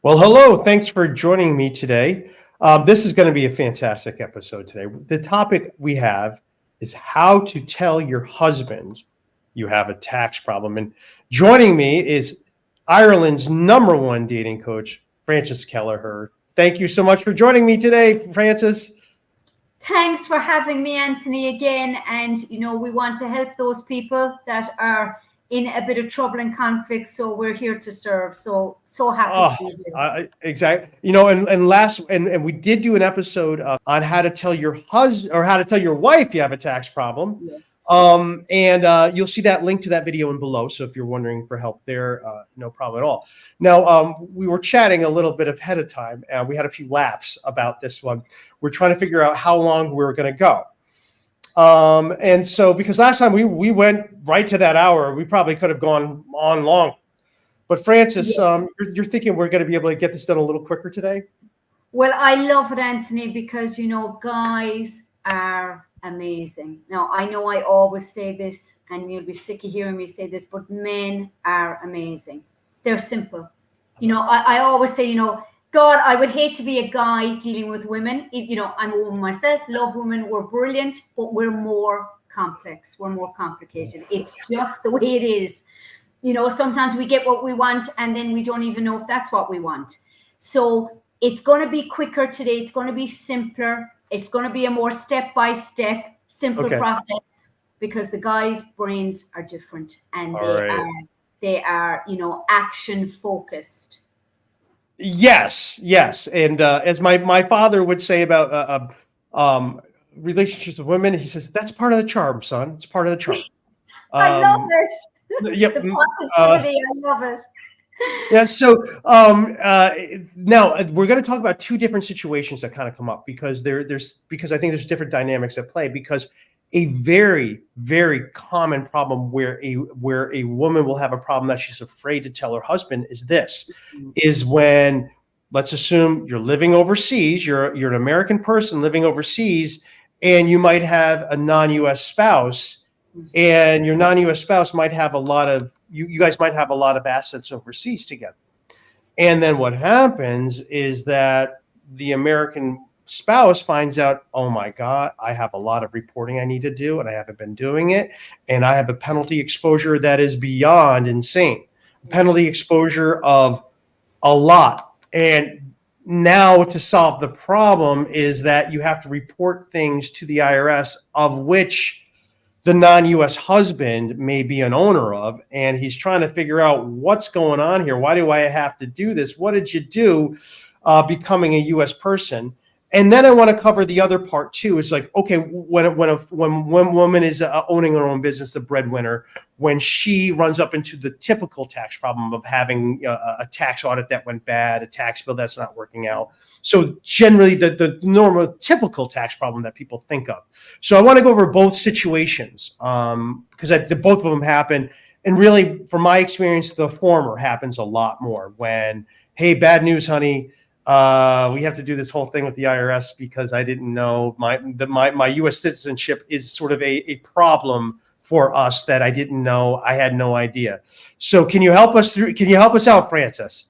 Well, hello. Thanks for joining me today. This is going to be a fantastic episode today. The topic we have is how to tell your husband you have a tax problem. And joining me is Ireland's #1 dating coach, Frances Kelleher. Thank you so much for joining me today, Frances. Thanks for having me, Anthony, again. And, we want to help those people that are in a bit of trouble and conflict. So we're here to serve. So happy to be here. Exactly. And we did do an episode on how to tell your husband or how to tell your wife you have a tax problem. Yes. You'll see that link to that video in below. So if you're wondering for help there, no problem at all. Now, we were chatting a little bit ahead of time, and we had a few laughs about this one. We're trying to figure out how long we were going to go. And so because last time we went right to that hour, we probably could have gone on long. But Frances, you're thinking we're going to be able to get this done a little quicker today? Well, I love it, Anthony, because, guys are amazing. Now, I know I always say this, and you'll be sick of hearing me say this, but men are amazing. They're simple. I always say, God, I would hate to be a guy dealing with women. I'm a woman myself, love women, we're brilliant, but we're more complex, we're more complicated. It's just the way it is. Sometimes we get what we want and then we don't even know if that's what we want. So it's going to be quicker today. It's going to be simpler. It's going to be a more step-by-step, simple process, because the guys' brains are different and they are, action focused. Yes. And as my father would say about relationships with women, he says, that's part of the charm, son. It's part of the charm. I love it. Yep. The positivity, I love it. Yeah. So now we're going to talk about two different situations that kind of come up because because I think there's different dynamics at play. Because a very, very common problem where a woman will have a problem that she's afraid to tell her husband is when, let's assume you're living overseas, you're an American person living overseas, and you might have a non-US spouse, and your non-US spouse might have you guys might have a lot of assets overseas together. And then what happens is that the American spouse finds out, oh my God, I have a lot of reporting I need to do and I haven't been doing it. And I have a penalty exposure that is beyond insane. Penalty exposure of a lot. And now to solve the problem is that you have to report things to the IRS of which the non-US husband may be an owner of, and he's trying to figure out what's going on here. Why do I have to do this? What did you do becoming a US person? And then I want to cover the other part too. It's like, okay, when woman is owning her own business, the breadwinner, when she runs up into the typical tax problem of having a tax audit that went bad, a tax bill that's not working out. So generally the normal typical tax problem that people think of. So I want to go over both situations because both of them happen. And really, from my experience, the former happens a lot more when, hey, bad news, honey. We have to do this whole thing with the IRS because I didn't know my U.S. citizenship is sort of a problem for us that I didn't know. I had no idea. So can you help us out, Frances?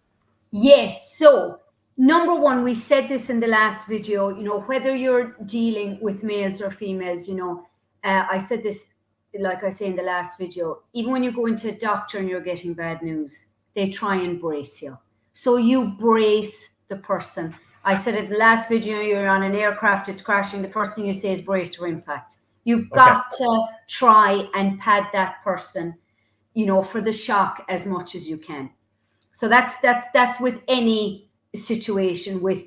Yes. So number one, we said this in the last video, whether you're dealing with males or females, I said this, like I say in the last video, even when you go into a doctor and you're getting bad news, they try and brace you. So you brace the person. I said in the last video, you're on an aircraft, it's crashing. The first thing you say is brace for impact. You've got to try and pad that person, for the shock as much as you can. So that's with any situation with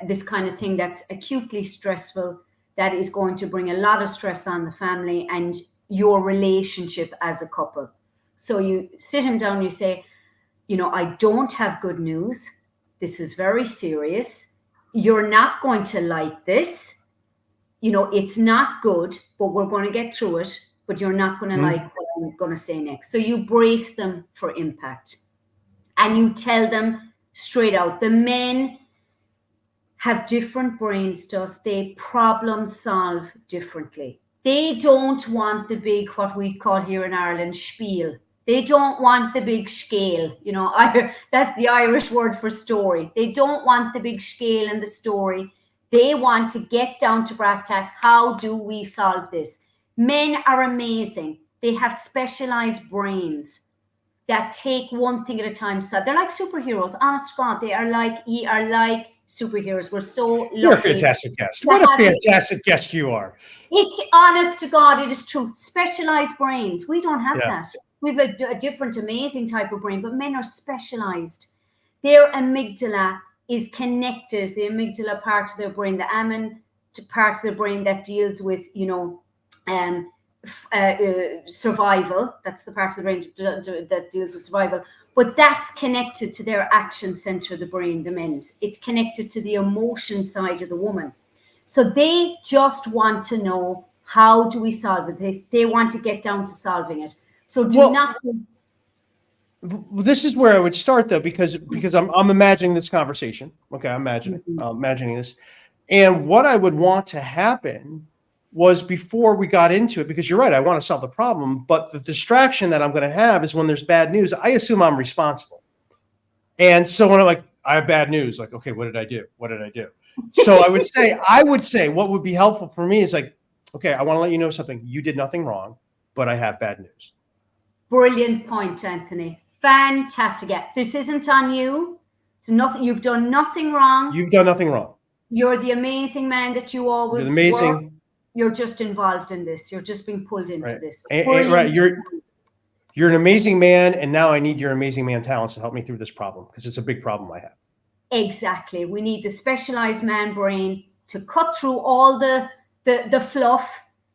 this kind of thing that's acutely stressful, that is going to bring a lot of stress on the family and your relationship as a couple. So you sit him down, you say, I don't have good news. This is very serious. You're not going to like this. It's not good, but we're going to get through it. But you're not going to like what I'm going to say next. So you brace them for impact. And you tell them straight out. The men have different brains to us. They problem solve differently. They don't want the big, what we call here in Ireland, spiel. They don't want the big scale. You know, that's the Irish word for story. They don't want the big scale in the story. They want to get down to brass tacks. How do we solve this? Men are amazing. They have specialized brains that take one thing at a time. So they're like superheroes. Honest to God, they are like superheroes. We're so You're a lucky fantastic guest. to What a have you. fantastic guest you are. It's honest to God, it is true. Specialized brains. We don't have Yeah. that. We have a different, amazing type of brain, but men are specialized. Their amygdala is connected. The amygdala part of their brain, the amen part of their brain that deals with, survival. That's the part of the brain that deals with survival. But that's connected to their action center of the brain, the men's. It's connected to the emotion side of the woman. So they just want to know, how do we solve it? They want to get down to solving it. So not. This is where I would start though, because I'm imagining this conversation. Okay, I'm imagining this, and what I would want to happen was, before we got into it, because you're right, I want to solve the problem, but the distraction that I'm going to have is when there's bad news. I assume I'm responsible, and so when I'm like, I have bad news, like, okay, what did I do? What did I do? So I would say what would be helpful for me is like, okay, I want to let you know something. You did nothing wrong, but I have bad news. Brilliant point, Anthony. Fantastic. Yeah, this isn't on you. It's nothing. You've done nothing wrong. You've done nothing wrong. You're the amazing man that you always You're amazing. were. You're just involved in this. You're just being pulled into this. Right. You're an amazing man, and now I need your amazing man talents to help me through this problem, because it's a big problem I have. Exactly. We need the specialized man brain to cut through all the fluff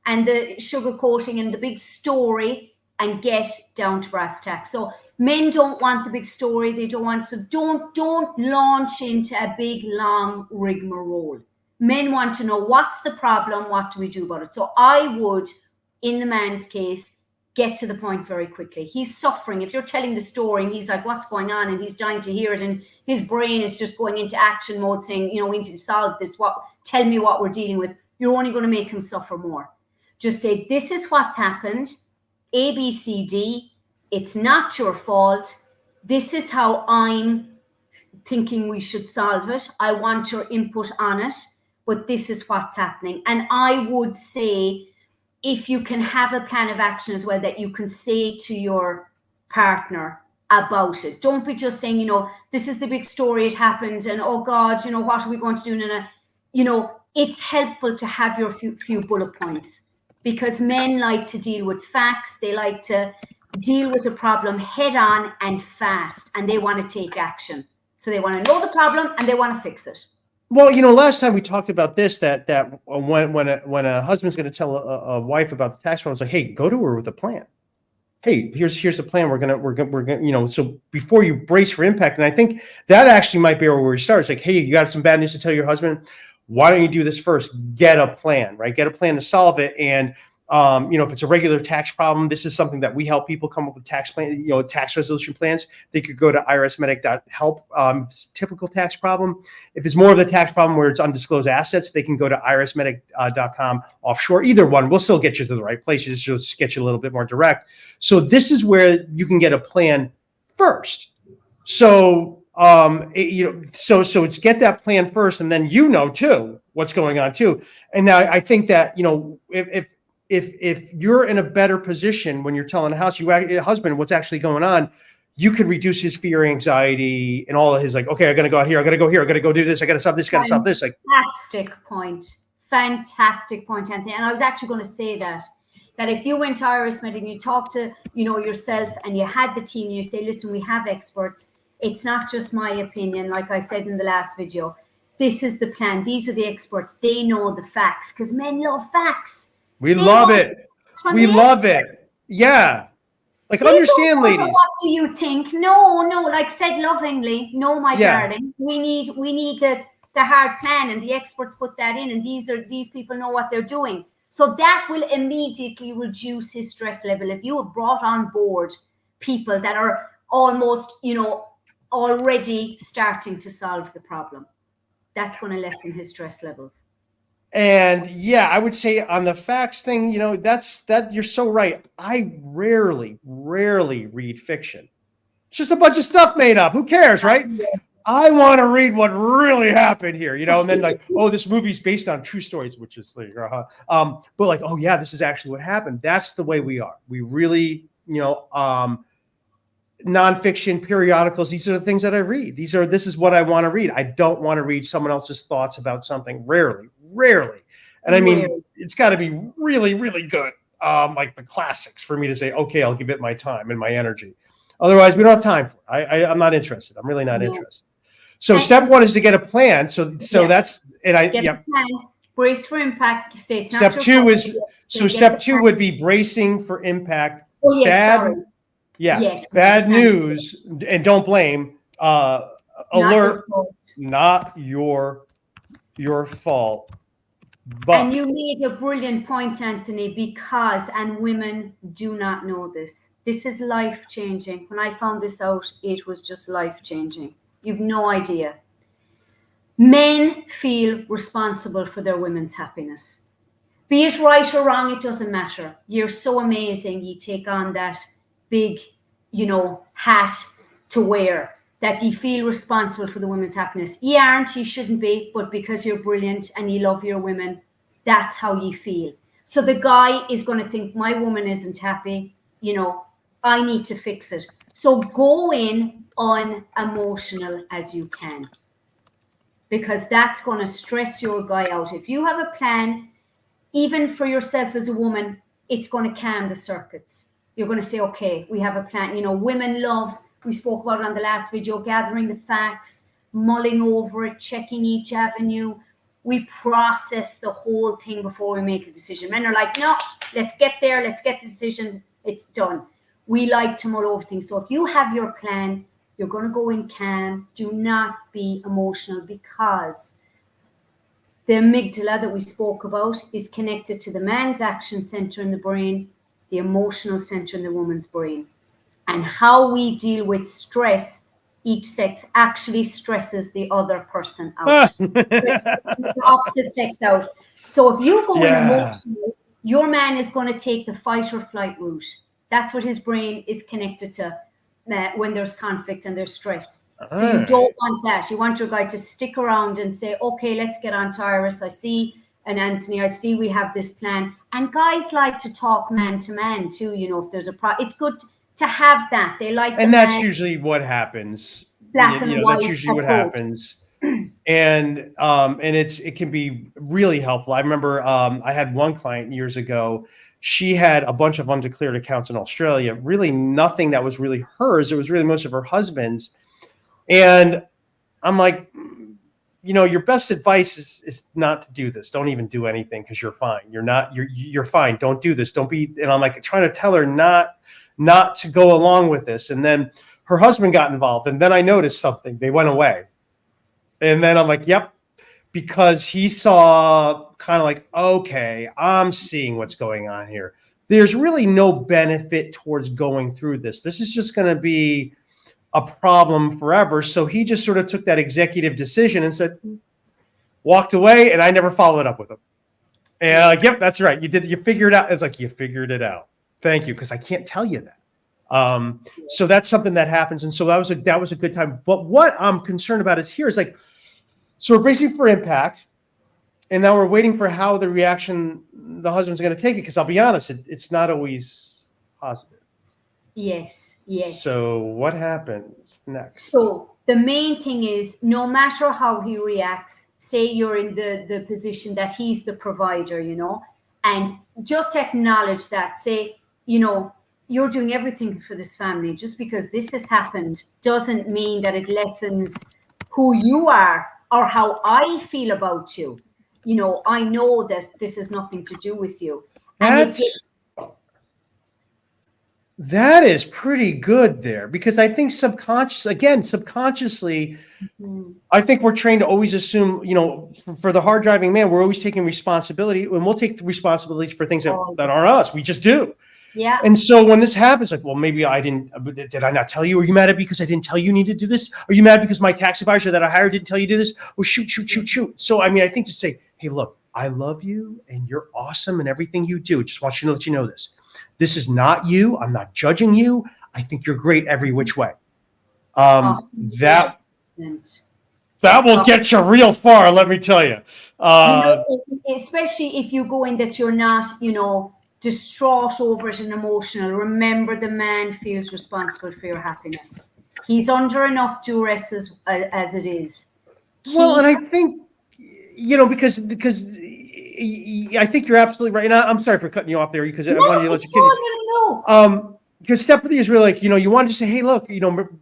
and the sugarcoating and the big story and get down to brass tacks. So men don't want the big story. They don't want to. Don't launch into a big long rigmarole. Men want to know, what's the problem? What do we do about it? So I would, in the man's case, get to the point very quickly. He's suffering. If you're telling the story and he's like, what's going on? And he's dying to hear it, and his brain is just going into action mode saying, we need to solve this. Tell me what we're dealing with. You're only going to make him suffer more. Just say, this is what's happened. A, B, C, D. It's not your fault. This is how I'm thinking we should solve it. I want your input on it, but this is what's happening. And I would say, if you can have a plan of action as well, that you can say to your partner about it. Don't be just saying, this is the big story, it happened, and oh God, what are we going to do? It's helpful to have your few bullet points, because men like to deal with facts. They like to deal with the problem head on and fast, and they want to take action. So they want to know the problem and they want to fix it. Well, last time we talked about this, that when a husband's going to tell a wife about the tax reform, it's like, hey, go to her with a plan. Hey, here's the plan. We're gonna, so before you brace for impact. And I think that actually might be where we start. It's like, hey, you got some bad news to tell your husband. Why don't you do this first? Get a plan, right? Get a plan to solve it. And if it's a regular tax problem, this is something that we help people come up with tax plan, tax resolution plans. They could go to irsmedic.help. Typical tax problem. If it's more of the tax problem where it's undisclosed assets, they can go to irsmedic.com offshore. Either one will still get you to the right place. It's just get you a little bit more direct. So this is where you can get a plan first. So so it's get that plan first, and then too what's going on too. And now I think that if you're in a better position when you're telling your husband what's actually going on, you could reduce his fear, anxiety, and all of his like, okay, I got to go out here, I got to go here, I got to go do this, I got to solve this, got to solve this. Like, fantastic point, Anthony. And I was actually going to say that if you went to Iris Med and you talked to yourself and you had the team, and you say, listen, we have experts. It's not just my opinion, like I said in the last video. This is the plan. These are the experts. They know the facts, because men love facts. We love it. We love it. Yeah. Like, understand, ladies. What do you think? No, like said lovingly. No, my darling. We need the hard plan, and the experts put that in, and these people know what they're doing. So that will immediately reduce his stress level. If you have brought on board people that are almost, already starting to solve the problem, that's going to lessen his stress levels. And yeah, I would say on the facts thing, that you're so right. I rarely read fiction. It's just a bunch of stuff made up. Who cares, right? I want to read what really happened here, and then like, oh, this movie's based on true stories, which is like, but like, oh yeah, this is actually what happened. That's the way we are. We really, nonfiction periodicals. These are the things that I read. This is what I want to read. I don't want to read someone else's thoughts about something. Rarely. And I mean, it's got to be really, really good. Like the classics for me to say, okay, I'll give it my time and my energy. Otherwise, we don't have time for it. I'm not interested. I'm really not interested. So step one is to get a plan. So that's, and I, get a plan, brace for impact. Say it's step two is, so step two would be bracing for impact. Oh yes, sorry. Yeah. Yes. Bad news, and don't blame. Alert. Not your fault. But, and you made a brilliant point, Anthony, because, and women do not know this. This is life changing. When I found this out, it was just life changing. You've no idea. Men feel responsible for their women's happiness. Be it right or wrong, it doesn't matter. You're so amazing. You take on that big, hat to wear, that you feel responsible for the women's happiness. You aren't, you shouldn't be, but because you're brilliant and you love your women, that's how you feel. So the guy is going to think, my woman isn't happy, I need to fix it. So go in unemotional as you can, because that's going to stress your guy out. If you have a plan, even for yourself as a woman, it's going to calm the circuits. You're going to say, okay, we have a plan. Women love, we spoke about it on the last video, gathering the facts, mulling over it, checking each avenue. We process the whole thing before we make a decision. Men are like, no, let's get there. Let's get the decision. It's done. We like to mull over things. So if you have your plan, you're going to go in calm. Do not be emotional, because the amygdala that we spoke about is connected to the man's action center in the brain, the emotional center in the woman's brain. And how we deal with stress, each sex actually stresses the other person out. The opposite sex out. So if you go in emotional, your man is going to take the fight or flight route. That's what his brain is connected to when there's conflict and there's stress. So you don't want that. You want your guy to stick around and say, okay, let's get on to Iris. I see, and Anthony, I see we have this plan. And guys like to talk man to man too, if there's a it's good to have that. They like, and that's usually what happens. Black and white. That's usually what happens. And it can be really helpful. I remember I had one client years ago. She had a bunch of undeclared accounts in Australia, really nothing that was really hers. It was really most of her husband's. And I'm like, your best advice is not to do this. Don't even do anything, because you're fine. You're fine. Don't do this. Don't be. And I'm like trying to tell her not to go along with this. And then her husband got involved. And then I noticed something. They went away. And then I'm like, yep. Because he saw kind of like, okay, I'm seeing what's going on here. There's really no benefit towards going through this. This is just going to be a problem forever. So he just sort of took that executive decision and walked away, and I never followed up with him. And I'm like, yep, that's right. You figured it out. It's like, you figured it out. Thank you. Because I can't tell you that. So that's something that happens. And so that was a good time. But what I'm concerned about is like, so we're bracing for impact, and now we're waiting for how the reaction the husband's going to take it. Because I'll be honest, it's not always positive. Yes. So what happens next? So the main thing is, no matter how he reacts, say you're in the position that he's the provider, and just acknowledge that. Say, you're doing everything for this family. Just because this has happened doesn't mean that it lessens who you are or how I feel about you. I know that this has nothing to do with you. That is pretty good there, because I think subconsciously, I think we're trained to always assume, for the hard driving man, we're always taking responsibility, and we'll take responsibility for things that aren't us. We just do. Yeah. And so when this happens, like, well, maybe did I not tell you? Are you mad at me because I didn't tell you need to do this? Are you mad because my tax advisor that I hired didn't tell you to do this? Oh, shoot. So, I mean, I think to say, hey, look, I love you and you're awesome in everything you do. Just want you to let you know this. This is not you. I'm not judging you. I think you're great every which way. That 100%. will get you real far, let me tell you. Especially if you go in that you're not, distraught over it and emotional. Remember, the man feels responsible for your happiness. He's under enough duress as it is. Well, and I think, because I think you're absolutely right. And I'm sorry for cutting you off there because I wanted to let you No. Because step three is really like, you wanted to say, hey, look,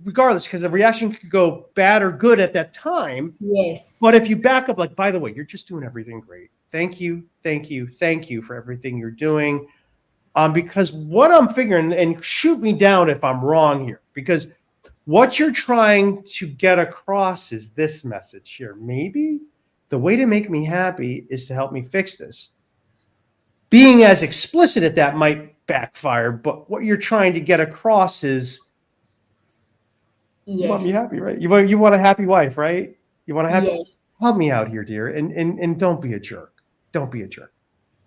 regardless, because the reaction could go bad or good at that time. Yes. But if you back up, like, by the way, you're just doing everything great. Thank you for everything you're doing. Because what I'm figuring, and shoot me down if I'm wrong here, because what you're trying to get across is this message here. Maybe the way to make me happy is to help me fix this. Being as explicit at that might backfire, but what you're trying to get across is, you want me happy, right? You want a happy wife, right? You want to help me out here, dear, and don't be a jerk. Don't be a jerk.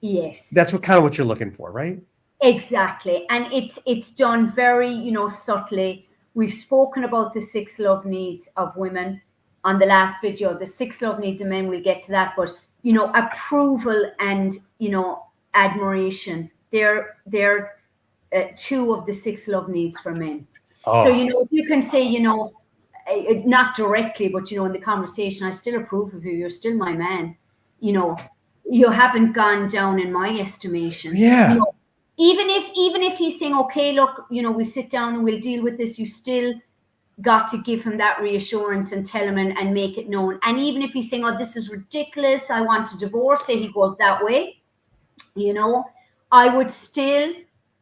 Yes. That's what you're looking for, right? Exactly. And it's done very, subtly. We've spoken about the 6 love needs of women on the last video. The 6 love needs of men, we'll get to that. But, approval and, admiration, they're 2 of the 6 love needs for men. Oh. So, you can say, not directly, but, in the conversation, I still approve of you. You're still my man. You haven't gone down in my estimation. Yeah. Even if he's saying, okay, look, we sit down and we'll deal with this, you still got to give him that reassurance and tell him and make it known. And even if he's saying, oh, this is ridiculous, I want a divorce, say he goes that way, I would still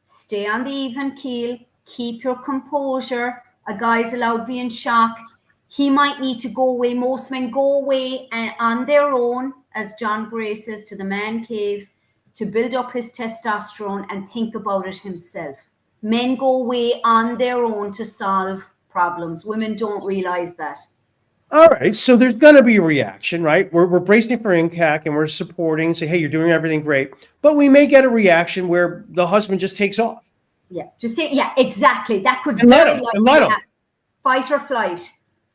stay on the even keel, keep your composure. A guy's allowed to be in shock. He might need to go away. Most men go away on their own, as John Gray says, to the man cave, to build up his testosterone and think about it himself. Men go away on their own to solve problems. Women don't realize that. All right. So there's going to be a reaction, right? We're bracing for impact and we're supporting and say, hey, you're doing everything great. But we may get a reaction where the husband just takes off. Yeah. Just say, yeah, exactly. That could and let him. Fight or flight.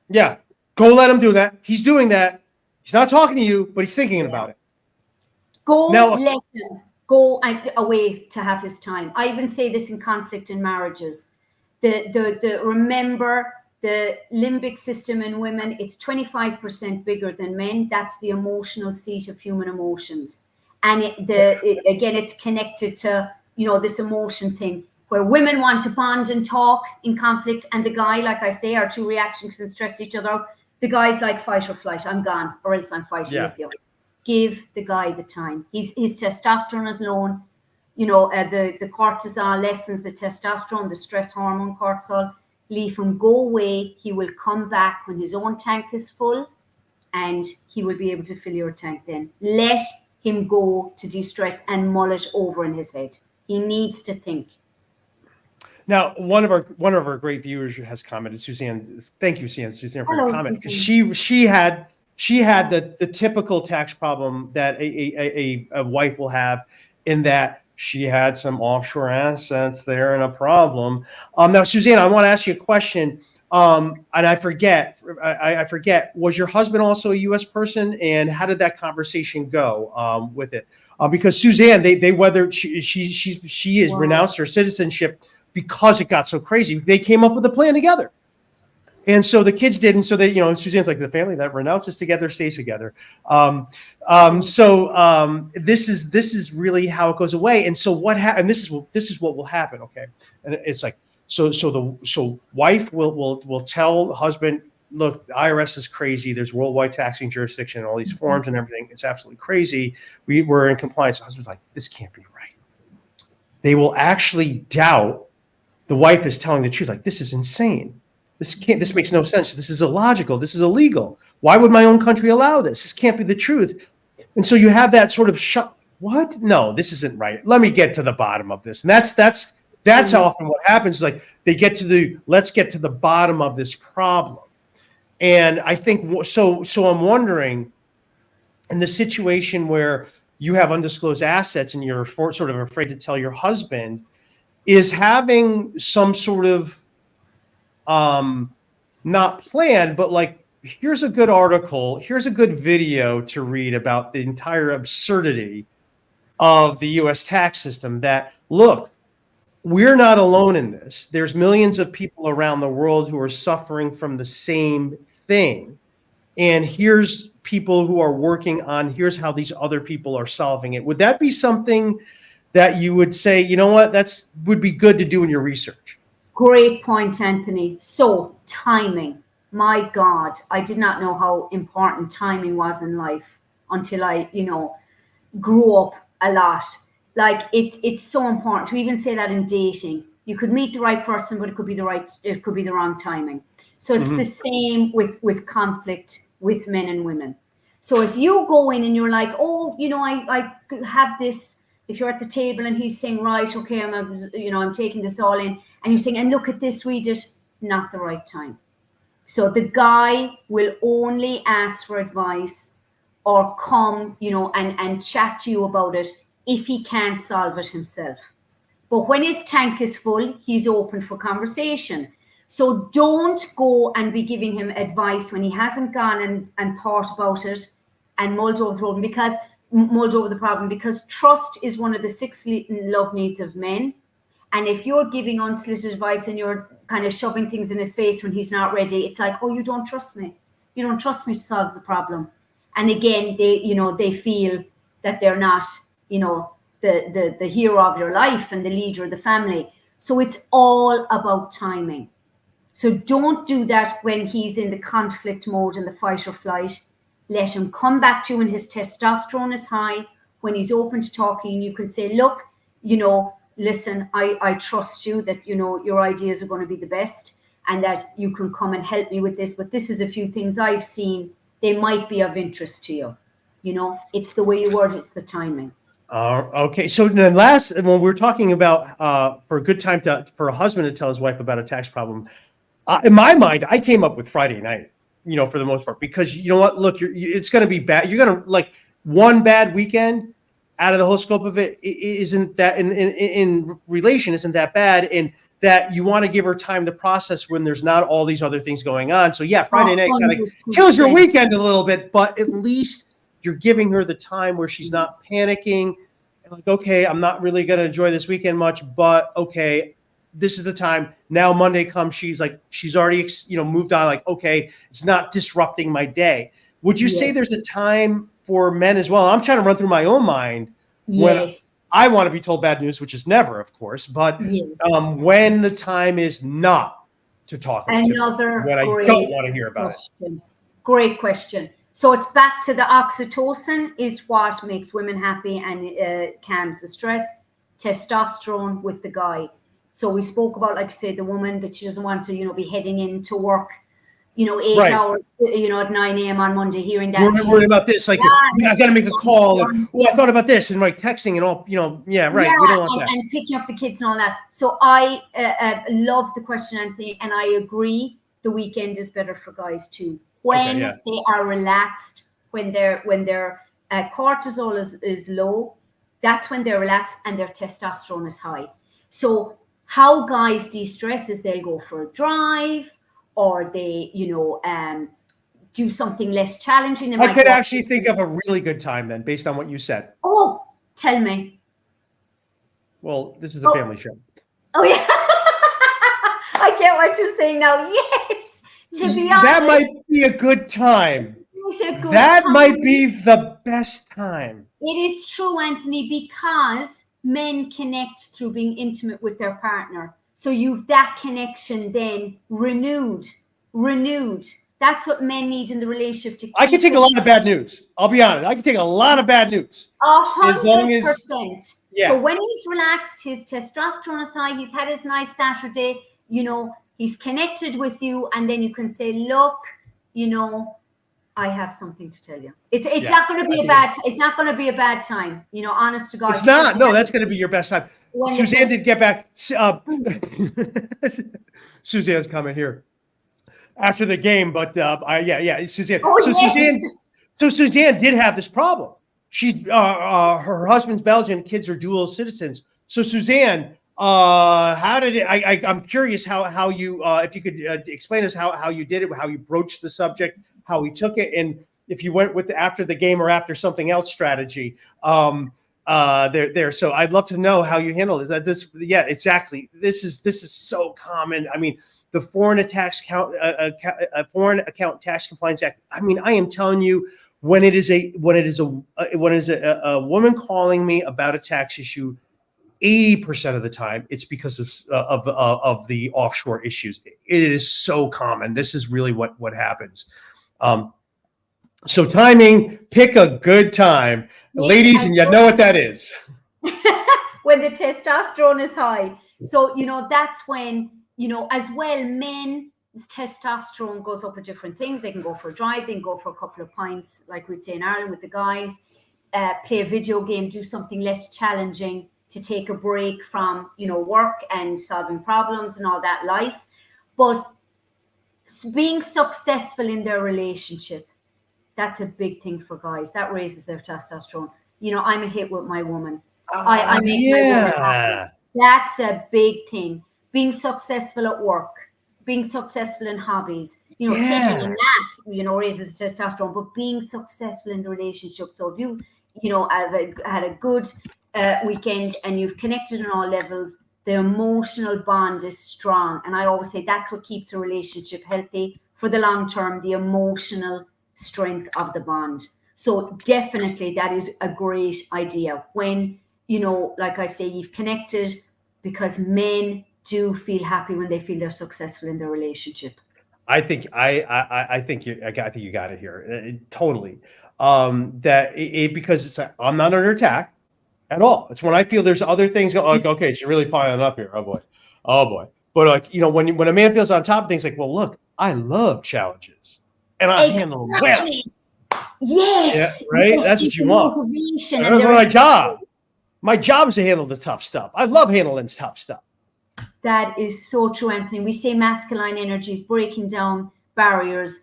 Yeah. Go let him do that. He's doing that. He's not talking to you, but he's thinking about it. Let him go away to have his time. I even say this in conflict in marriages. Remember the limbic system in women, it's 25% bigger than men. That's the emotional seat of human emotions. And again, it's connected to, this emotion thing where women want to bond and talk in conflict. And the guy, like I say, our 2 reactions can stress each other out. The guy's like fight or flight. I'm gone or else I'm fighting with you. Give the guy the time. His testosterone is low. The cortisol lessens the testosterone, the stress hormone cortisol. Leave him go away. He will come back when his own tank is full and he will be able to fill your tank then. Let him go to de-stress and mull it over in his head. He needs to think. Now, one of our great viewers has commented, Suzanne. Thank you, Suzanne, for your comment. Because she had the typical tax problem that a wife will have, in that she had some offshore assets there and a problem. Now, Suzanne, I want to ask you a question. And I forget, was your husband also a U.S. person? And how did that conversation go with it? Because Suzanne, whether she has renounced her citizenship because it got so crazy. They came up with a plan together. And so the kids did, and so they, Suzanne's like, the family that renounces together stays together. So this is really how it goes away. And so what happened? This is what will happen. Okay, and it's like so wife will tell the husband, look, the IRS is crazy. There's worldwide taxing jurisdiction and all these forms and everything. It's absolutely crazy. We're in compliance. The husband's like, this can't be right. They will actually doubt the wife is telling the truth. Like, this is insane. This makes no sense. This is illogical. This is illegal. Why would my own country allow this? This can't be the truth. And so you have that sort of shock. What? No, this isn't right. Let me get to the bottom of this. And that's often what happens. Like, they get to let's get to the bottom of this problem. And I think so I'm wondering, in the situation where you have undisclosed assets and you're sort of afraid to tell your husband, is having some sort of not planned, but like, here's a good article, here's a good video to read about the entire absurdity of the US tax system, that look, we're not alone in this. There's millions of people around the world who are suffering from the same thing. And here's people who are working on, here's how these other people are solving it. Would that be something that you would say, you know what, would be good to do in your research? Great point, Anthony. So timing, my God, I did not know how important timing was in life until I, grew up a lot. Like it's so important to even say that in dating. You could meet the right person, but it could be the wrong timing. So it's the same with conflict with men and women. So if you go in and you're like, oh, I have this, if you're at the table and he's saying, right, okay, I'm taking this all in, and you're saying, and look at this, read it, not the right time. So the guy will only ask for advice or come, and chat to you about it if he can't solve it himself. But when his tank is full, he's open for conversation. So don't go and be giving him advice when he hasn't gone and thought about it and mulled over the problem, because trust is one of the 6 love needs of men. And if you're giving unsolicited advice and you're kind of shoving things in his face when he's not ready, it's like, oh, you don't trust me. You don't trust me to solve the problem. And again, they feel that they're not, the hero of your life and the leader of the family. So it's all about timing. So don't do that when he's in the conflict mode and the fight or flight. Let him come back to you when his testosterone is high, when he's open to talking, and you can say, look, listen, I trust you that, your ideas are going to be the best and that you can come and help me with this. But this is a few things I've seen. They might be of interest to you. It's the way you word, it's the timing. Okay. So then when we're talking about for a good time for a husband to tell his wife about a tax problem, in my mind, I came up with Friday night, for the most part, because you know what, look, it's going to be bad. You're going to like one bad weekend out of the whole scope of it isn't that in relation isn't that bad, and that you want to give her time to process when there's not all these other things going on. So yeah, Friday night kind of kills your weekend a little bit, but at least you're giving her the time where she's not panicking. Like, okay, I'm not really going to enjoy this weekend much, but okay, this is the time. Now Monday comes, she's already, moved on. Like, okay, it's not disrupting my day. Would you say there's a time for men as well? I'm trying to run through my own mind when I want to be told bad news, which is never, of course, but when the time is not to talk about when I don't want to hear about it. Great question. So it's back to the oxytocin is what makes women happy and calms the stress. Testosterone with the guy. So we spoke about, like you said, the woman that she doesn't want to, be heading into work, 8 hours, at 9 a.m. on Monday, hearing that. We're worried about this. Like, I got to make a call. I thought about this, and texting and all, we don't want that. And picking up the kids and all that. So I love the question, Anthony, and I agree. The weekend is better for guys too. When they are relaxed, when their cortisol is low, that's when they're relaxed and their testosterone is high. So how guys de-stress is they'll go for a drive, or they, do something less challenging. I could actually think of a really good time then, based on what you said. Oh, tell me. Well, this is a family show. Oh, yeah. I get what you're saying now. Yes. To be honest. That might be a good time. That might be the best time. It is true, Anthony, because men connect through being intimate with their partner. So you've that connection then renewed. That's what men need in the relationship. I can take a lot of bad news. I'll be honest. I can take a lot of bad news. 100%. So when he's relaxed, his testosterone is high, he's had his nice Saturday, he's connected with you, and then you can say, look, I have something to tell you. It's not going to be it's not going to be a bad time. Honest to God. It's not. No, that's going to be your best time. Suzanne did get back. Suzanne's comment here after the game, but Suzanne. Oh, Suzanne did have this problem. she's her husband's Belgian, kids are dual citizens. So Suzanne, how did it? I'm curious how you if you could explain us how you did it, how you broached the subject, how we took it, and if you went with the after the game or after something else strategy. There. So I'd love to know how you handle this. Yeah, exactly. This is so common. I mean, the Foreign Account Tax Compliance Act. I mean, I am telling you, when it is a woman calling me about a tax issue, 80% of the time it's because of the offshore issues. It is so common. This is really what happens. So timing, pick a good time, ladies, and you know what that is. When the testosterone is high. So, that's when, as well, men's testosterone goes up with different things. They can go for a drive, they can go for a couple of pints, like we'd say in Ireland with the guys, play a video game, do something less challenging to take a break from, work and solving problems and all that life. But being successful in their relationship, that's a big thing for guys. That raises their testosterone. I'm a hit with my woman. I make my woman happy. That's a big thing. Being successful at work, being successful in hobbies, taking a nap, raises testosterone, but being successful in the relationship. So if you, had a good weekend and you've connected on all levels, the emotional bond is strong. And I always say that's what keeps a relationship healthy for the long term, the emotional strength of the bond. So definitely that is a great idea when, like I say, you've connected, because men do feel happy when they feel they're successful in their relationship. I think I think you got it here. Totally. Because it's I'm not under attack at all. It's when I feel there's other things going. Okay, she's really piling up here. Oh boy. But when a man feels on top of things, like, well, look, I love challenges and I handle them well. Yes. Yeah, right. Yes, that's what you want. That's my job. My job is to handle the tough stuff. I love handling tough stuff. That is so true, Anthony. We say masculine energy is breaking down barriers,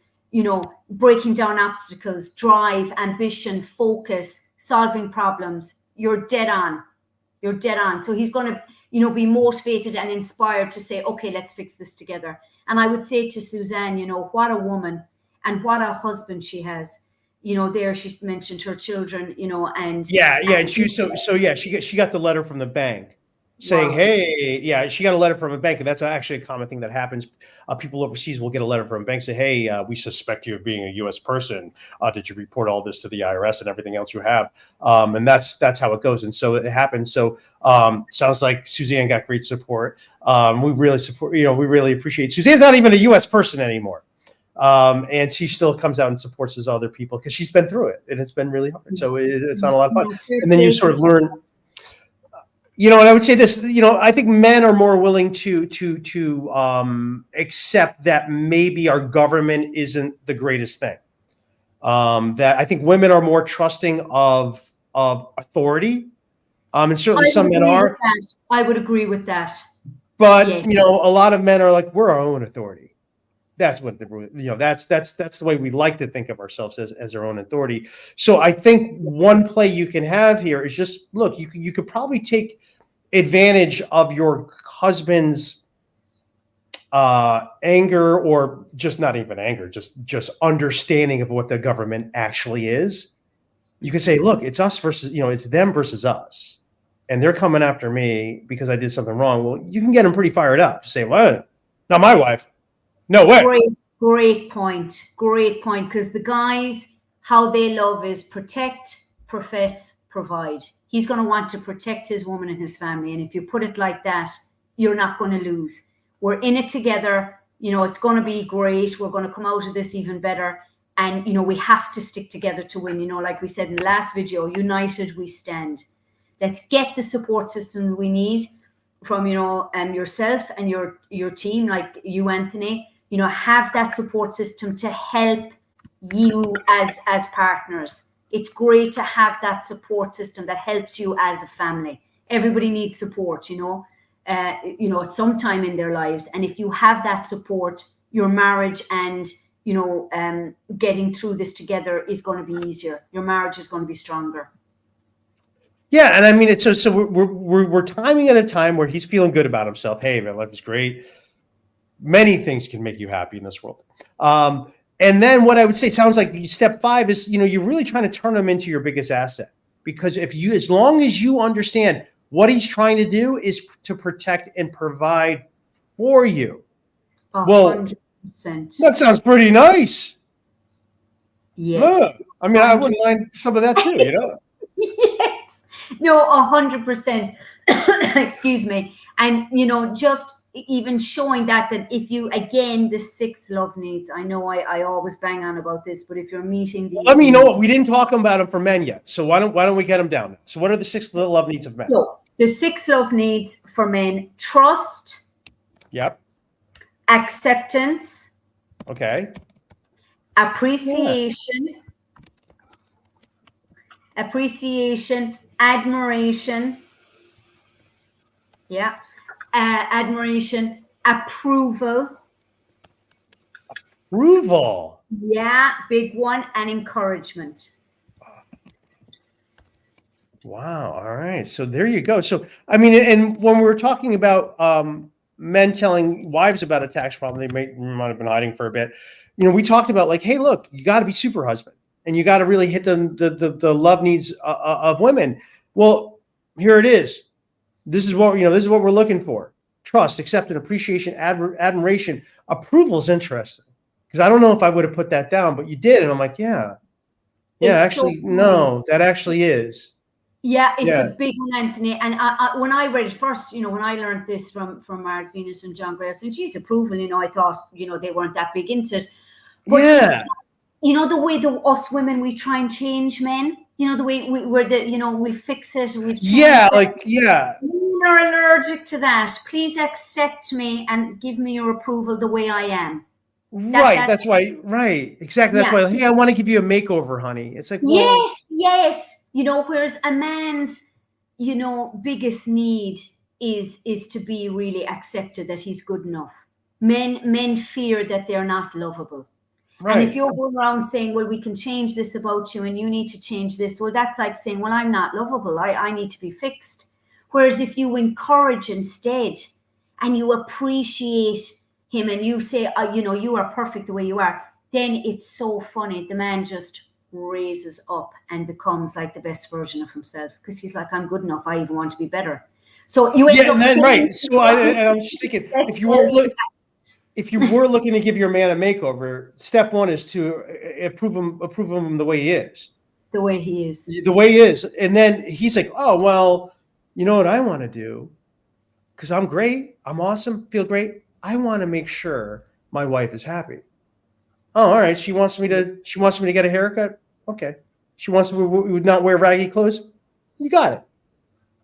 breaking down obstacles, drive, ambition, focus, solving problems. You're dead on. So he's going to, be motivated and inspired to say, okay, let's fix this together. And I would say to Suzanne, what a woman and what a husband she has. There she's mentioned her children, and and she she got the letter from the bank saying, hey, she got a letter from a bank, and that's actually a common thing that happens. People overseas will get a letter from a bank, say, hey, we suspect you of being a U.S. person. Did you report all this to the IRS and everything else you have? And that's how it goes. And so it happens. So sounds like Suzanne got great support. We really support. We really appreciate. Suzanne's not even a U.S. person anymore. And she still comes out and supports those other people because she's been through it and it's been really hard. So it's not a lot of fun. And then you sort of learn, and I would say this, I think men are more willing to accept that maybe our government isn't the greatest thing. That I think women are more trusting of authority. And certainly some men are. I would agree with that. But, a lot of men are like, we're our own authority. That's what that's the way we like to think of ourselves as our own authority. So I think one play you can have here is just look. You could probably take advantage of your husband's anger, or just not even anger, just understanding of what the government actually is. You could say, look, it's us versus it's them versus us, and they're coming after me because I did something wrong. Well, you can get them pretty fired up to say, well, not my wife. No way. Great point. Because the guys, how they love is protect, profess, provide. He's going to want to protect his woman and his family. And if you put it like that, you're not going to lose. We're in it together. It's going to be great. We're going to come out of this even better. And, we have to stick together to win. Like we said in the last video, united we stand. Let's get the support system we need from, yourself and your team, like you, Anthony. Have that support system to help you as partners. It's great to have that support system that helps you as a family. Everybody needs support, at some time in their lives. And if you have that support, your marriage and, getting through this together is going to be easier. Your marriage is going to be stronger. Yeah, and I mean, it's so we're timing at a time where he's feeling good about himself. Hey, man, life is great. Many things can make you happy in this world. And then what I would say sounds like step 5 is, you're really trying to turn him into your biggest asset, because as long as you understand what he's trying to do is to protect and provide for you. Well, 100%. that sounds pretty nice. Huh. Yes. I mean, I wouldn't mind some of that too. Yes. No, 100%. Excuse me. And, just even showing that if you, again, the 6 love needs, I know I always bang on about this, but if you're meeting these Let me know needs, what we didn't talk about them for men yet. So why don't we get them down? So what are the 6 love needs of men? So the 6 love needs for men: trust, Yep. acceptance, Okay. appreciation, admiration. Yeah. Admiration, approval. Approval. Yeah, big one. And encouragement. Wow. All right. So there you go. So, I mean, and when we were talking about men telling wives about a tax problem they might have been hiding for a bit, we talked about like, hey, look, you got to be super husband, and you got to really hit the love needs of women. Well, here it is. This is what we're looking for: trust, acceptance, appreciation, admiration. Approval is interesting, because I don't know if I would have put that down, but you did, and I'm like, yeah, It's actually, so no, that actually is. Yeah, it's a Yeah. big one, Anthony. And when I read it first, when I learned this from Mars, Venus, and John Gray, and geez, approval, I thought, they weren't that big into it. But Yeah. it's, the way us women, we try and change men, the way we fix it, we change Yeah, it. like, yeah. Men are allergic to that. Please accept me and give me your approval the way I am. Right. That's why. Right. Exactly. That's Yeah. why. Hey, I want to give you a makeover, honey. It's like, well, Yes. Whereas a man's, biggest need is to be really accepted, that he's good enough. Men fear that they're not lovable. And if right. you're going around saying, well, we can change this about you and you need to change this, well, that's like saying, well, I'm not lovable. I need to be fixed. Whereas if you encourage instead and you appreciate him and you say, you are perfect the way you are, then it's so funny. The man just raises up and becomes like the best version of himself, because he's like, I'm good enough. I even want to be better. So you end Yeah. up And then, changing right. So I'm just thinking, if you were looking to give your man a makeover, step 1 is to approve him the way he is. the way he is. The way he is. And then he's like, oh, well, you know what I want to do? Because I'm great. I'm awesome. Feel great. I want to make sure my wife is happy. Oh, all right. She wants me to get a haircut. Okay. She wants me to not wear raggy clothes. You got it.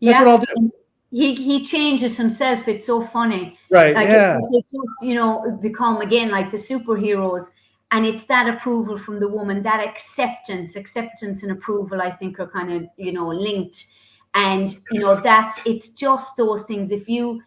That's what I'll do. He changes himself. It's so funny. Right. Like Yeah. it's become again like the superheroes, and it's that approval from the woman, that acceptance and approval, I think, are kind of linked. And it's just those things. If you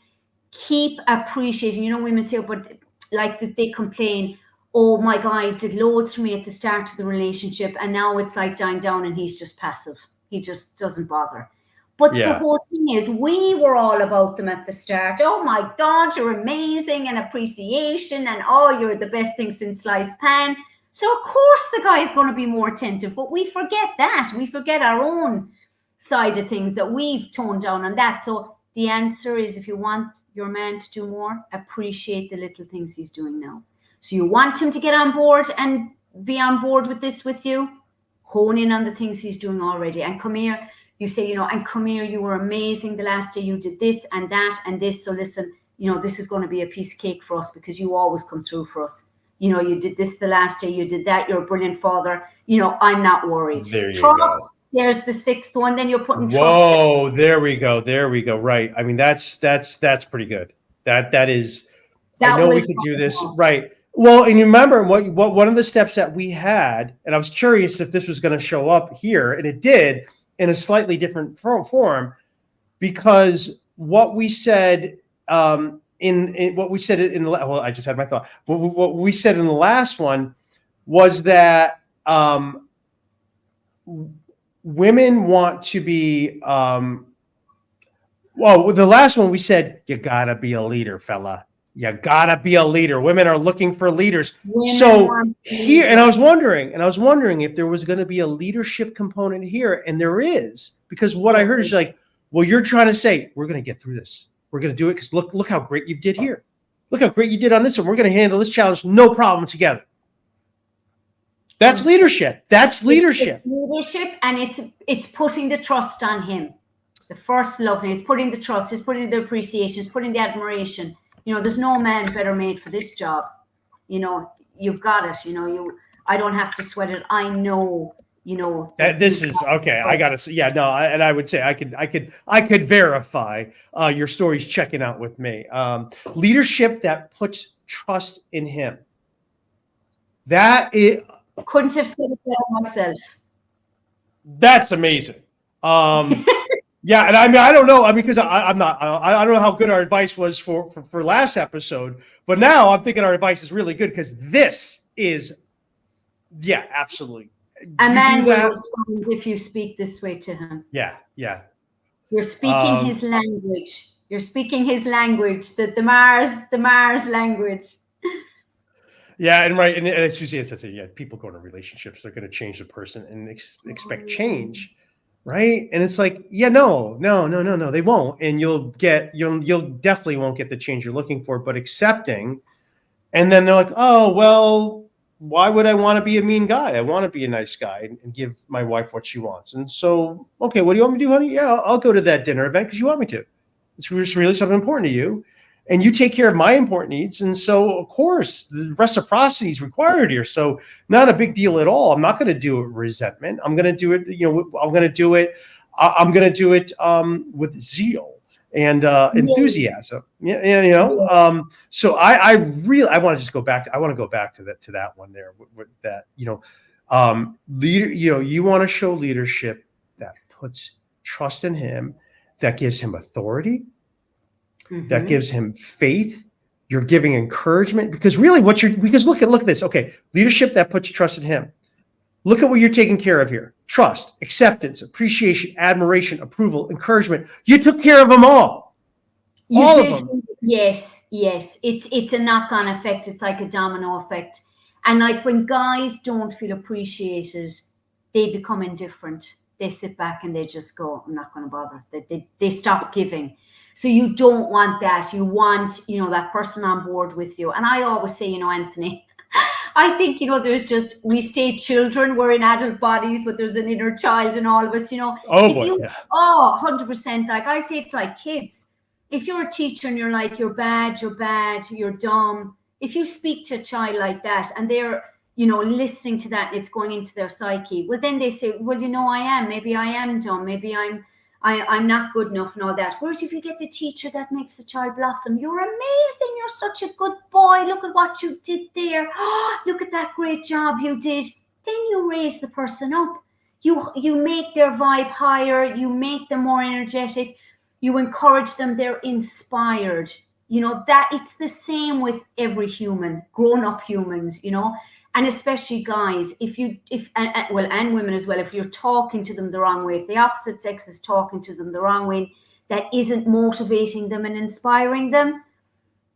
keep appreciating, women say, but like they complain, oh, my guy did loads for me at the start of the relationship, and now it's like dying down and he's just passive. He just doesn't bother. But the Yeah. whole thing is, we were all about them at the start. Oh my God, you're amazing, and appreciation, and oh, you're the best thing since sliced pan. So of course the guy is going to be more attentive, but we forget that. We forget our own side of things, that we've toned down on that. So the answer is, if you want your man to do more, appreciate the little things he's doing now. So you want him to get on board and be on board with this with you, hone in on the things he's doing already. And come here, you say, and come here, you were amazing the last day, you did this and that and this. So listen, this is going to be a piece of cake for us, because you always come through for us. You did this the last day, you did that, you're a brilliant father. I'm not worried. There you Trust, go. there's the 6th one. Then you're putting trust. Whoa, there we go. Right. I mean, that's pretty good. That is, I know we could do this. Right. Well, and you remember what one of the steps that we had, and I was curious if this was going to show up here, and it did, in a slightly different form, because what we said in what we said in the well, I just had my thought. What we said in the last one was that women want to be, well, the last one we said, you gotta be a leader, fella. You gotta be a leader. Women are looking for leaders. Women So want here, and leaders. I was wondering if there was going to be a leadership component here, and there is, because what I heard is like, well, you're trying to say we're going to get through this. We're going to do it because look how great you did here. Look how great you did on this one. We're going to handle this challenge no problem together. That's leadership. That's leadership. It's leadership, and it's putting the trust on him. The first love is putting the trust, is putting the appreciation, is putting the admiration. You know, there's no man better made for this job. You know, you've got it. You know, I don't have to sweat it. I know. You know that this is okay. I gotta say, yeah, no, and I would say I could verify your story's checking out with me. Leadership that puts trust in him. That is. Couldn't have said it better myself. That's amazing. Yeah, and I mean, I don't know, because I don't know how good our advice was for last episode, but now I'm thinking our advice is really good, because this is, yeah, absolutely. A man will respond if you speak this way to him. Yeah. You're speaking his language. You're speaking his language, the Mars language. Yeah, and right, and as Suzanne says, yeah, people go into relationships, they're going to change the person and expect change. Right. And it's like, yeah, no, they won't. And you'll definitely won't get the change you're looking for, but accepting. And then they're like, oh, well, why would I want to be a mean guy? I want to be a nice guy and give my wife what she wants. And so, okay, what do you want me to do, honey? Yeah, I'll go to that dinner event because you want me to. It's really something important to you. And you take care of my important needs. And so, of course, the reciprocity is required here. So not a big deal at all. I'm not going to do it with resentment. I'm going to do it, I'm going to do it with zeal and enthusiasm. Yeah. So I want to just go back. I want to go back to that one there with that, leader, you want to show leadership that puts trust in him, that gives him authority, that gives him faith. You're giving encouragement, because really because look at this. Okay. Leadership that puts trust in him. Look at what you're taking care of here. Trust, acceptance, appreciation, admiration, approval, encouragement. You took care of them all. All of them. Yes. It's a knock-on effect. It's like a domino effect. And like when guys don't feel appreciated, they become indifferent. They sit back and they just go, I'm not going to bother. They stop giving. So you don't want that. You want, that person on board with you. And I always say, Anthony, I think, we stay children, we're in adult bodies, but there's an inner child in all of us, Oh, boy, yeah. 100%. Like I say, it's like kids. If you're a teacher and you're like, you're bad, you're dumb. If you speak to a child like that and they're, listening to that, and it's going into their psyche, well, then they say, well, maybe I am dumb. Maybe I'm not good enough and all that. Whereas if you get the teacher that makes the child blossom, you're amazing. You're such a good boy. Look at what you did there. Oh, look at that great job you did. Then you raise the person up. You make their vibe higher. You make them more energetic. You encourage them. They're inspired. That it's the same with every human, grown-up humans, and especially guys, and women as well, if you're talking to them the wrong way, if the opposite sex is talking to them the wrong way, that isn't motivating them and inspiring them,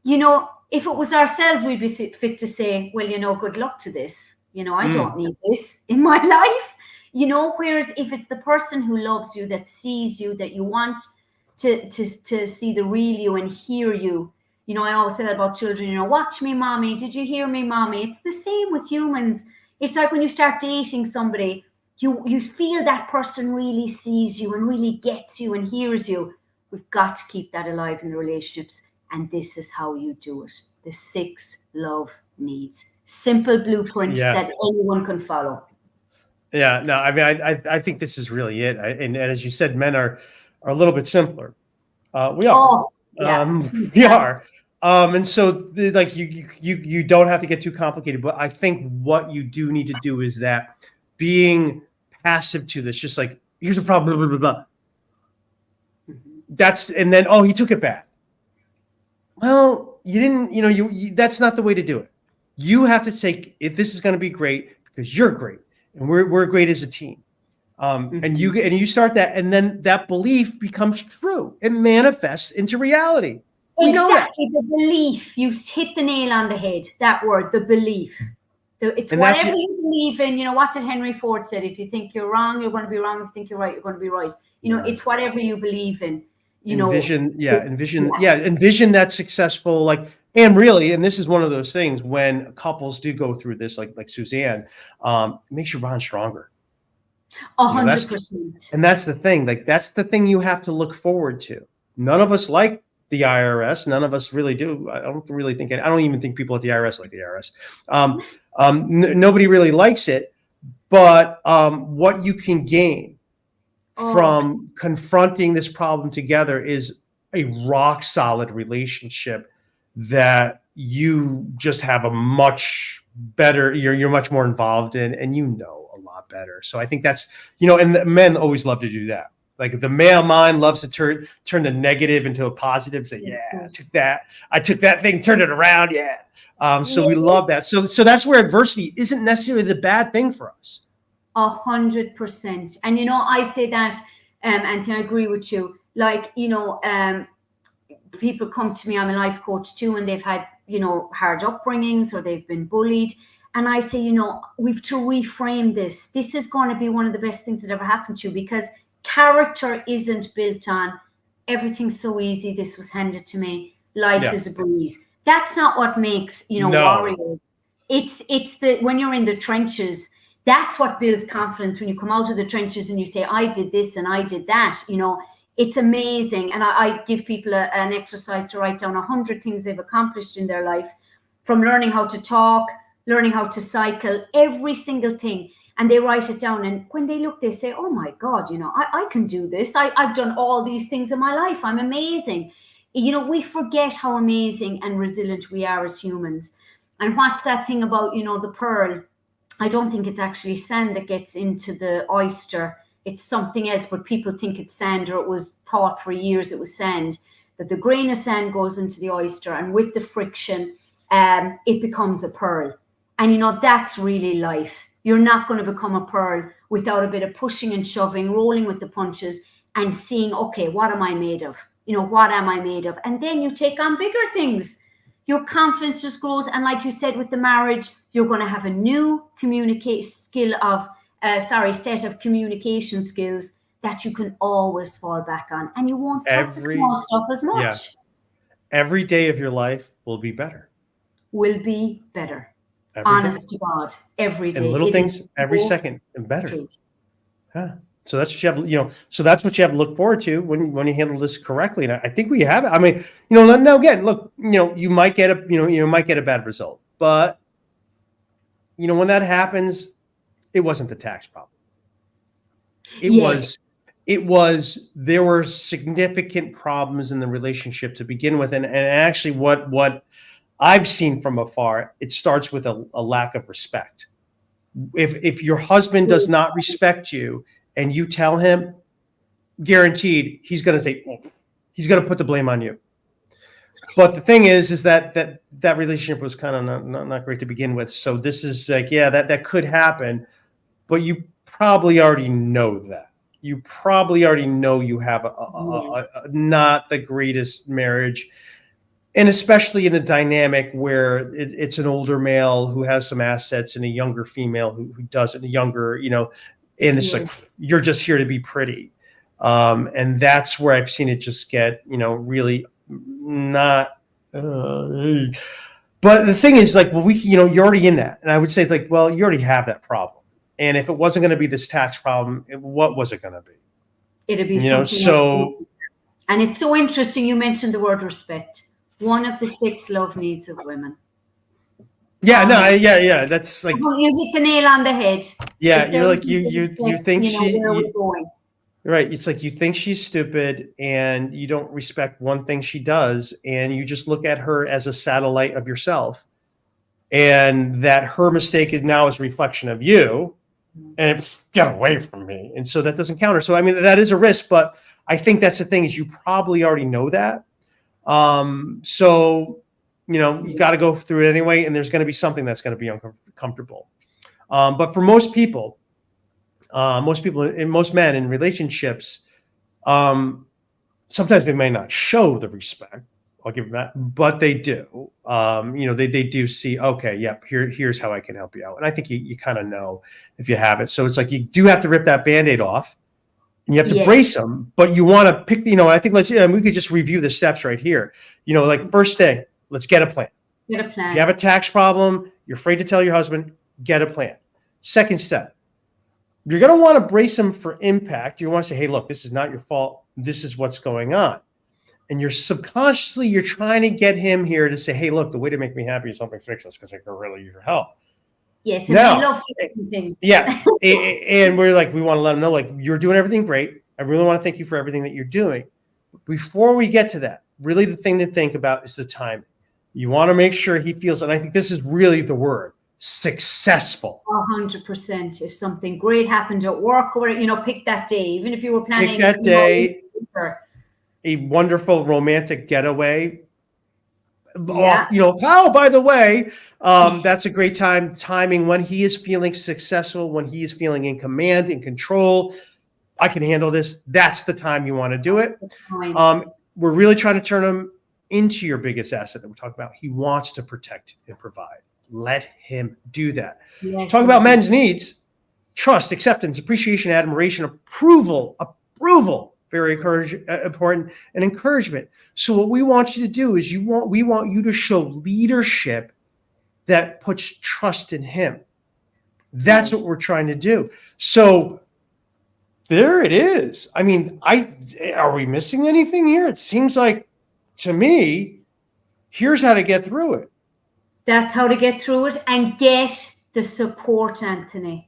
if it was ourselves, we'd be fit to say, well, good luck to this. I don't need this in my life, whereas if it's the person who loves you, that sees you, that you want to see the real you and hear you. I always say that about children, watch me, mommy. Did you hear me, mommy? It's the same with humans. It's like when you start dating somebody, you feel that person really sees you and really gets you and hears you. We've got to keep that alive in the relationships. And this is how you do it. The 6 love needs. Simple blueprint that anyone can follow. Yeah, no, I mean, I think this is really it. And as you said, men are a little bit simpler. We are. We are. And so you don't have to get too complicated, but I think what you do need to do is that being passive to this, just like, here's a problem, blah, blah, blah, blah. And then, he took it back. Well, you didn't, that's not the way to do it. You have to take, if this is going to be great, because you're great and we're great as a team. And you start that, and then that belief becomes true. It manifests into reality. We know that. Exactly, the belief. You hit the nail on the head. That word, the belief. It's And that's whatever it. you believe in. You know, what did Henry Ford said? If you think you're wrong, you're going to be wrong. If you think you're right, you're going to be right. You know, it's whatever you believe in. You know, Envision that successful, like, and really, and this is one of those things when couples do go through this, like Suzanne, it makes you bond stronger. 100%. And that's the thing. Like, that's the thing you have to look forward to. None of us like the IRS. None of us really do. I don't even think people at the IRS like the IRS. Nobody really likes it. But what you can gain from confronting this problem together is a rock solid relationship that you just have a much better, you're much more involved in, and you know a lot better. So I think that's, and the men always love to do that. Like, the male mind loves to turn the negative into a positive. Say, yeah, I took that thing, turned it around. Yeah. So we love that. So that's where adversity isn't necessarily the bad thing for us. 100%. And, I say that, Anthony, I agree with you. Like, people come to me, I'm a life coach too, and they've had, hard upbringings or they've been bullied. And I say, we've to reframe this. This is going to be one of the best things that ever happened to you, because character isn't built on everything's so easy, this was handed to me, life is a breeze. That's not what makes, warriors. It's when you're in the trenches, that's what builds confidence. When you come out of the trenches and you say, I did this and I did that, it's amazing. And I give people an exercise to write down 100 things they've accomplished in their life, from learning how to talk, learning how to cycle, every single thing. And they write it down. And when they look, they say, oh my God, I can do this. I've done all these things in my life. I'm amazing. We forget how amazing and resilient we are as humans. And what's that thing about, the pearl? I don't think it's actually sand that gets into the oyster. It's something else, but people think it's sand, or it was thought for years it was sand, that the grain of sand goes into the oyster, and with the friction, it becomes a pearl. And, that's really life. You're not going to become a pearl without a bit of pushing and shoving, rolling with the punches, and seeing, okay, what am I made of? What am I made of? And then you take on bigger things. Your confidence just grows. And like you said, with the marriage, you're going to have a new set of communication skills that you can always fall back on. And you won't stop the small stuff as much. Yeah. Every day of your life will be better. Honest to God, every day. And little things every second and better. Yeah. So that's what you have, so that's what you have to look forward to when you handle this correctly. And I think we have it. I mean, now again, look, you might get a bad result, but when that happens, it wasn't the tax problem. There were significant problems in the relationship to begin with. And actually what I've seen from afar, it starts with a lack of respect. If your husband does not respect you and you tell him, guaranteed, he's going to put the blame on you. But the thing is that relationship was kind of not great to begin with. So this is like, that could happen, but you probably already know that. You probably already know you have a not the greatest marriage. And especially in the dynamic where it's an older male who has some assets and a younger female who doesn't, and it's like, you're just here to be pretty. And that's where I've seen it just get, really not. But the thing is, like, well, you're already in that. And I would say it's like, well, you already have that problem. And if it wasn't going to be this tax problem, what was it going to be? It'd be something else. And it's so interesting you mentioned the word respect. One of the 6 love needs of women. That's like, you hit the nail on the head. Yeah, you're like you think where we're going. Right. It's like you think she's stupid and you don't respect one thing she does, and you just look at her as a satellite of yourself, and that her mistake is now a reflection of you, and it's get away from me. And so that doesn't counter. So I mean, that is a risk, but I think that's the thing, is you probably already know that. So you got to go through it anyway, and there's going to be something that's going to be uncomfortable. But for most people, most men in relationships, sometimes they may not show the respect. I'll give them that, but they do. They do see, okay, yep, here's how I can help you out. And I think you kind of know if you have it. So it's like you do have to rip that Band-Aid off and you have to Yes. brace them, but you want to pick, I think we could just review the steps right here. Like first thing, let's get a plan. Get a plan. If you have a tax problem, you're afraid to tell your husband, get a plan. Second step, you're going to want to brace them for impact. You want to say, hey, look, this is not your fault. This is what's going on. And you're trying to get him here to say, hey, look, the way to make me happy is help me fix this because I can really use your help. Yes, and I love fixing things. Yeah. And we want to let him know, like, you're doing everything great. I really want to thank you for everything that you're doing. Before we get to that, really the thing to think about is the timing. You want to make sure he feels, and I think this is really the word, successful. 100%. If something great happened at work, or pick that day, even if you were planning. Pick that day. A wonderful romantic getaway. Yeah. By the way, that's a great timing when he is feeling successful, when he is feeling in command, in control. I can handle this. That's the time you want to do it. We're really trying to turn him into your biggest asset that we're talking about. He wants to protect and provide. Let him do that. Yes, Talk about men's needs: trust, acceptance, appreciation, admiration, approval, very important, and encouragement. So what we want you to do is we want you to show leadership that puts trust in him. That's what we're trying to do. So there it is. I mean, are we missing anything here? It seems like, to me, here's how to get through it. That's how to get through it, and get the support, Anthony.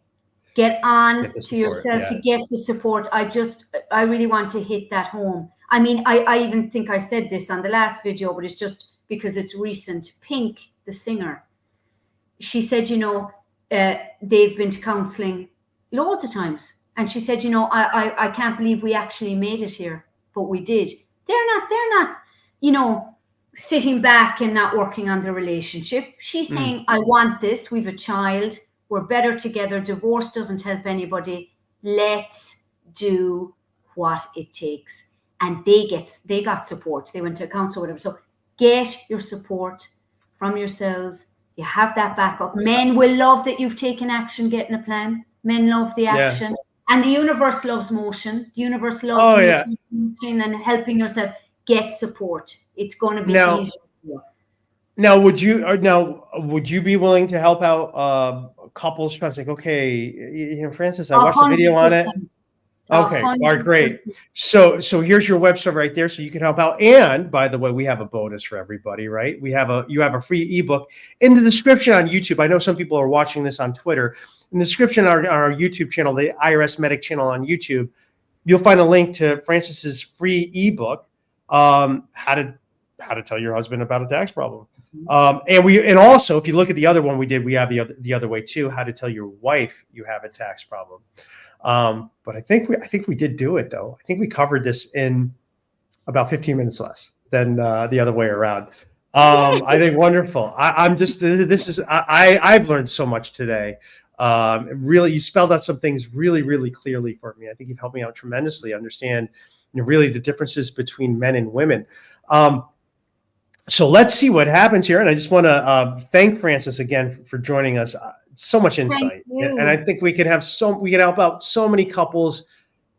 Get on to yourself to get the support. I really want to hit that home. I mean, I even think I said this on the last video, but it's just because it's recent. Pink, the singer, she said, they've been to counseling loads of times. And she said, I can't believe we actually made it here, but we did. They're not, sitting back and not working on the relationship. She's saying, I want this. We've a child. We're better together. Divorce doesn't help anybody. Let's do what it takes. And they got support. They went to a counsel or whatever. So get your support from yourselves. You have that backup. Men will love that you've taken action, getting a plan. Men love the action. Yeah. And the universe loves motion. The universe loves motion and helping yourself. Get support. It's going to be easier. Now, would you be willing to help out couples trying to say, okay, Frances, I watched the video on it. Okay, all right, great. So here's your website right there, so you can help out. And by the way, we have a bonus for everybody, right? You have a free ebook in the description on YouTube. I know some people are watching this on Twitter. In the description on our YouTube channel, the IRS Medic channel on YouTube, you'll find a link to Frances's free ebook, how to tell your husband about a tax problem. And also, if you look at the other one we did, we have the other way too, how to tell your wife you have a tax problem. But I think we did do it though. I think we covered this in about 15 minutes less than the other way around. I think wonderful. I've learned so much today. Really, you spelled out some things really, really clearly for me. I think you've helped me out tremendously understand, really the differences between men and women. So let's see what happens here. And I just want to thank Frances again for joining us. So much insight, and I think we can help out so many couples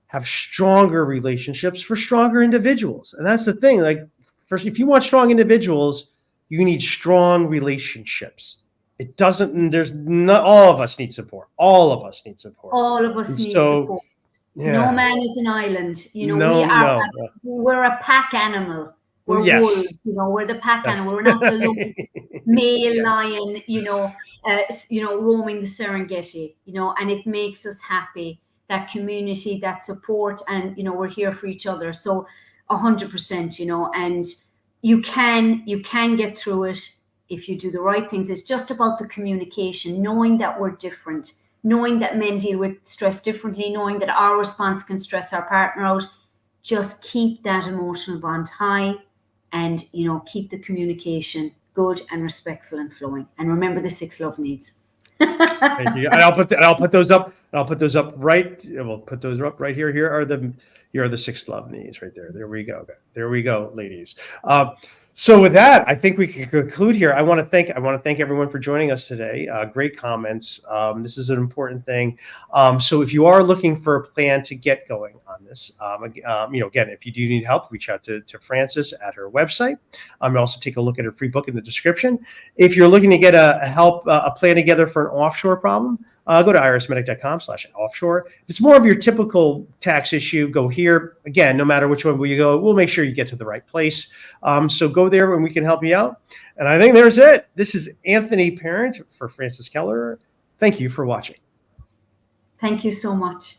have stronger relationships for stronger individuals. And that's the thing. Like, first, if you want strong individuals, you need strong relationships. It doesn't. There's not. All of us need support. All of us need support. All of us need support. Yeah. No man is an island. We're a pack animal. We're wolves. We're the pack animal. We're not the lone male lion. Roaming the Serengeti. And it makes us happy. That community, that support, and we're here for each other. So 100%. And you can get through it if you do the right things. It's just about the communication, knowing that we're different, knowing that men deal with stress differently, knowing that our response can stress our partner out. Just keep that emotional bond high, and keep the communication good and respectful and flowing. And remember the 6 love needs. Thank you. And I'll put those up. And I'll put those up right. We'll put those up right here. Here are the 6 love knees right there. There we go. There we go, ladies. So with that, I think we can conclude here. I want to thank everyone for joining us today. Great comments. This is an important thing. So if you are looking for a plan to get going on this, again, if you do need help, reach out to Frances at her website. Also take a look at her free book in the description. If you're looking to get a plan together for an offshore problem, go to irismedic.com/offshore. If it's more of your typical tax issue, go here. Again, no matter which one you go, we'll make sure you get to the right place. So go there and we can help you out. And I think there's it. This is Anthony Parent for Frances Kelleher. Thank you for watching. Thank you so much.